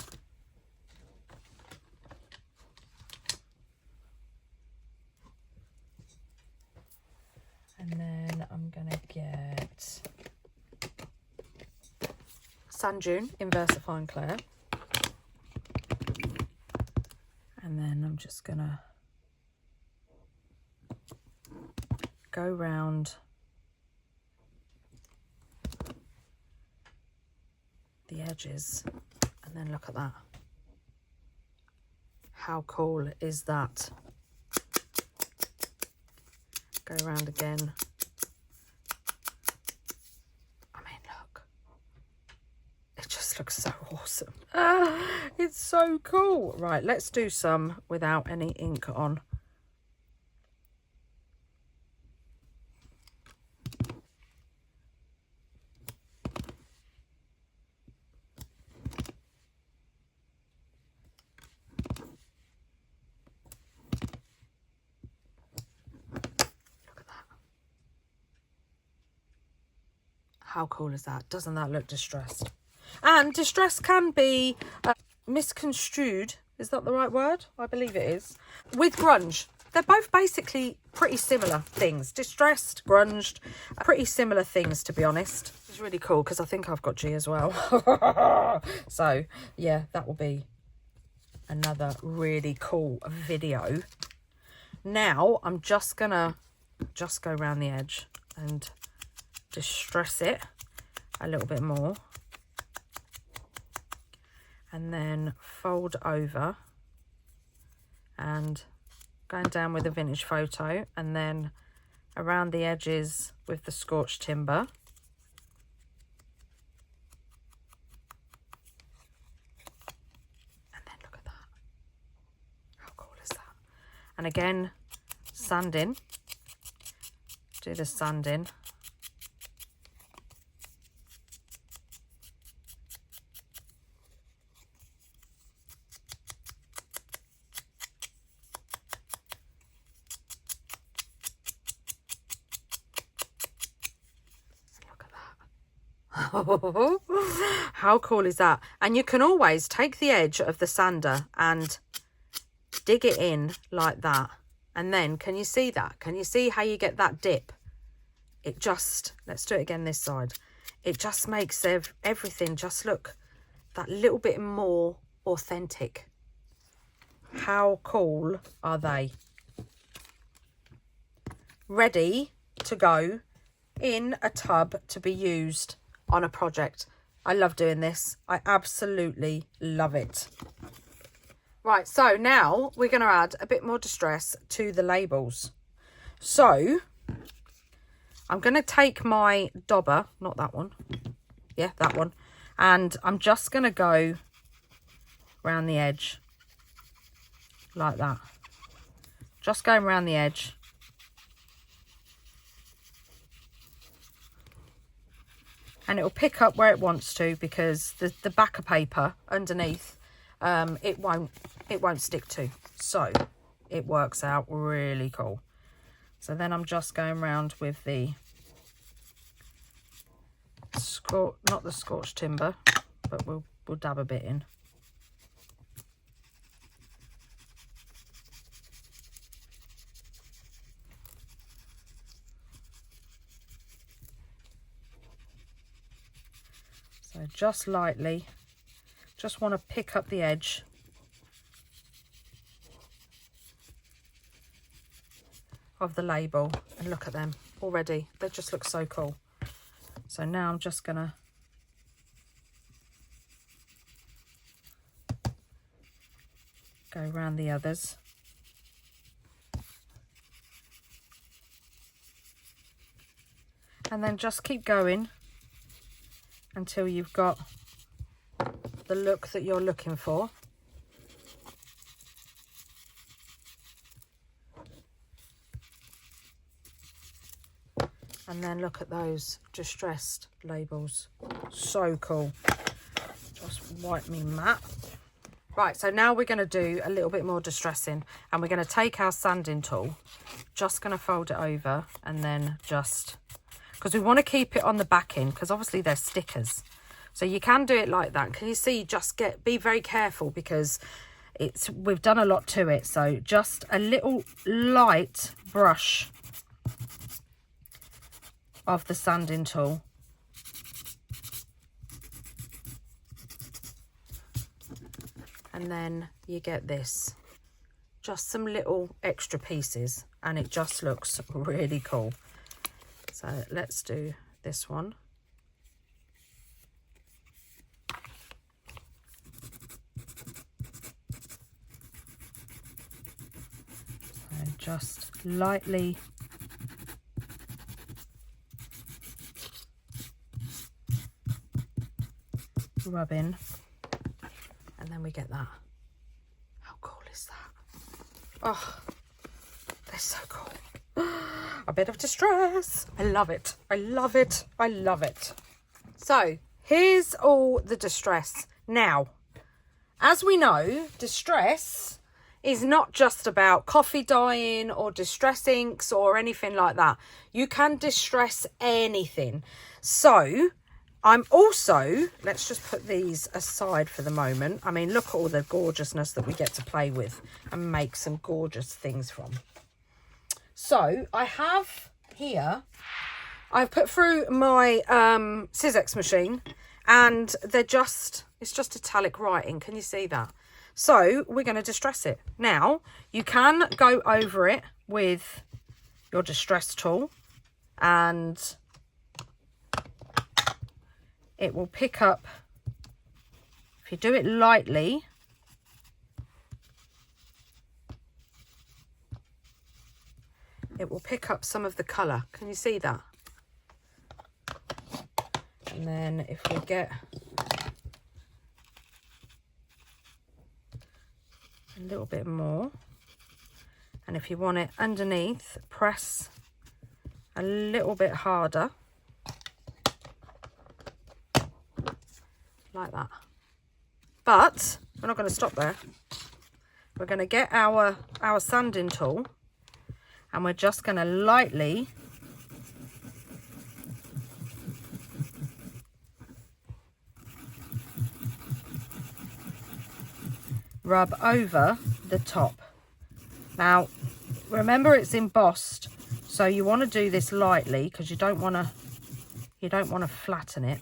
and then I'm going to get Sand Dune in VersaFine Clair. And then I'm just going to go round the edges, and then look at that. How cool is that? Go around again. I mean, look. It just looks so awesome. It's so cool. Right, let's do some without any ink on. How cool is that? Doesn't that look distressed? And distress can be misconstrued. Is that the right word? I believe it is. With grunge. They're both basically pretty similar things. Distressed, grunged, pretty similar things, to be honest. It's really cool because I think I've got G as well. So, yeah, that will be another really cool video. Now, I'm just going to just go around the edge and distress it a little bit more, and then fold over and going down with a vintage photo, and then around the edges with the scorched timber. And then look at that. How cool is that? And again, sanding. Do the sanding. How cool is that? And you can always take the edge of the sander and dig it in like that, and then can you see that? Can you see how you get that dip? It just, let's do it again this side. It just makes everything just look that little bit more authentic. How cool are they? Ready to go in a tub to be used on a project. I love doing this. I absolutely love it. Right, so now we're going to add a bit more distress to the labels. So I'm going to take my dauber, not that one, yeah, that one, and I'm just going to go around the edge like that. Just going around the edge. And it'll pick up where it wants to, because the back of paper underneath, it won't stick to. So it works out really cool. So then I'm just going around with the not the scorched timber, but we'll dab a bit in. So just lightly, just want to pick up the edge. of the label, and look at them already. They just look so cool. So now I'm just gonna go around the others. And then just keep going until you've got the look that you're looking for. And then look at those distressed labels. So cool. Just wipe me mat. Right, so now we're going to do a little bit more distressing, and we're going to take our sanding tool, just going to fold it over, and then just, because we want to keep it on the backing, because obviously they're stickers. So you can do it like that. Can you see? Just be very careful, because we've done a lot to it. So just a little light brush of the sanding tool. And then you get this, just some little extra pieces, and it just looks really cool. So let's do this one. So just lightly rub in, and then we get that. How cool is that? Oh, they're so cool. A bit of distress. I love it. I love it. I love it. So here's all the distress. Now, as we know, distress is not just about coffee dyeing or distress inks or anything like that. You can distress anything. So I'm also, let's just put these aside for the moment. I mean, look at all the gorgeousness that we get to play with and make some gorgeous things from. So I have here, I've put through my Sizzix machine, and it's just italic writing. Can you see that? So we're going to distress it. Now, you can go over it with your distress tool, and it will pick up, if you do it lightly, it will pick up some of the colour. Can you see that? And then if we get a little bit more, and if you want it underneath, press a little bit harder, like that. But we're not going to stop there. We're going to get our sanding tool, and we're just going to lightly rub over the top. Now, remember, it's embossed, so you want to do this lightly, because you don't want to flatten it.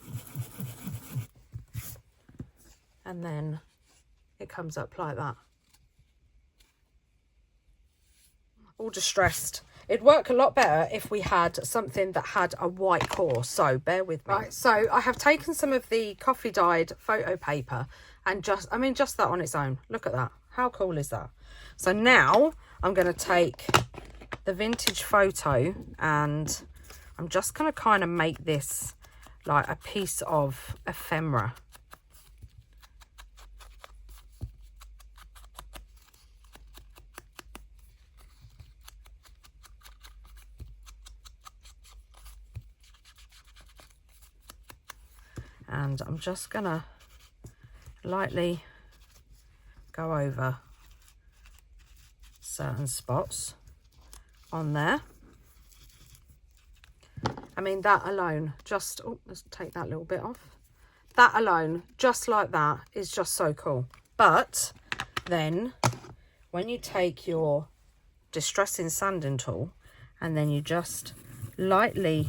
And then it comes up like that. All distressed. It'd work a lot better if we had something that had a white core, so bear with me. Right, so I have taken some of the coffee dyed photo paper and just that on its own. Look at that. How cool is that? So now I'm going to take the vintage photo, and I'm just going to kind of make this like a piece of ephemera. And I'm just gonna lightly go over certain spots on there. I mean, that alone, just, oh, let's take that little bit off. That alone, just like that, is just so cool. But then when you take your distressing sanding tool, and then you just lightly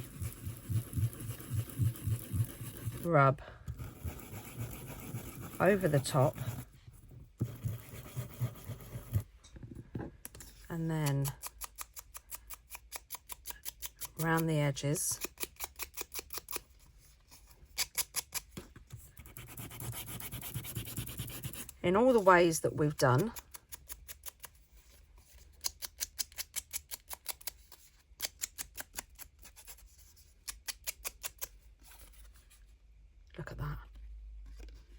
rub over the top, and then around the edges. In all the ways that we've done. Look at that.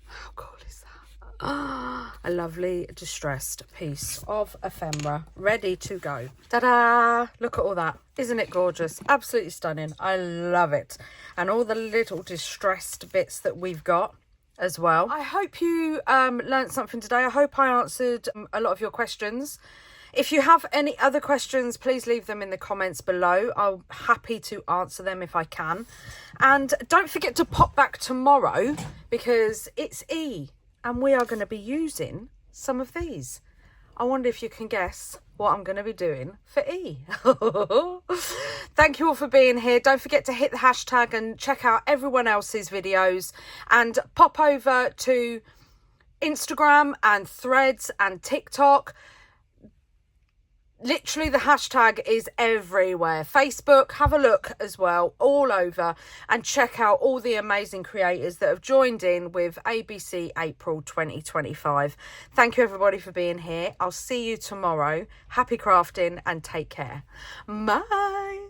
How cool is that? Ah, a lovely distressed piece of ephemera ready to go. Ta-da! Look at all that. Isn't it gorgeous? Absolutely stunning. I love it. And all the little distressed bits that we've got as well. I hope you learned something today. I hope I answered a lot of your questions. If you have any other questions, please leave them in the comments below. I'm happy to answer them if I can. And don't forget to pop back tomorrow because it's E and we are going to be using some of these. I wonder if you can guess what I'm going to be doing for E. Thank you all for being here. Don't forget to hit the hashtag and check out everyone else's videos and pop over to Instagram and Threads and TikTok. Literally the hashtag is everywhere. Facebook, have a look as well, all over, and check out all the amazing creators that have joined in with ABC April 2025. Thank you everybody for being here. I'll see you tomorrow. Happy crafting and take care. Bye.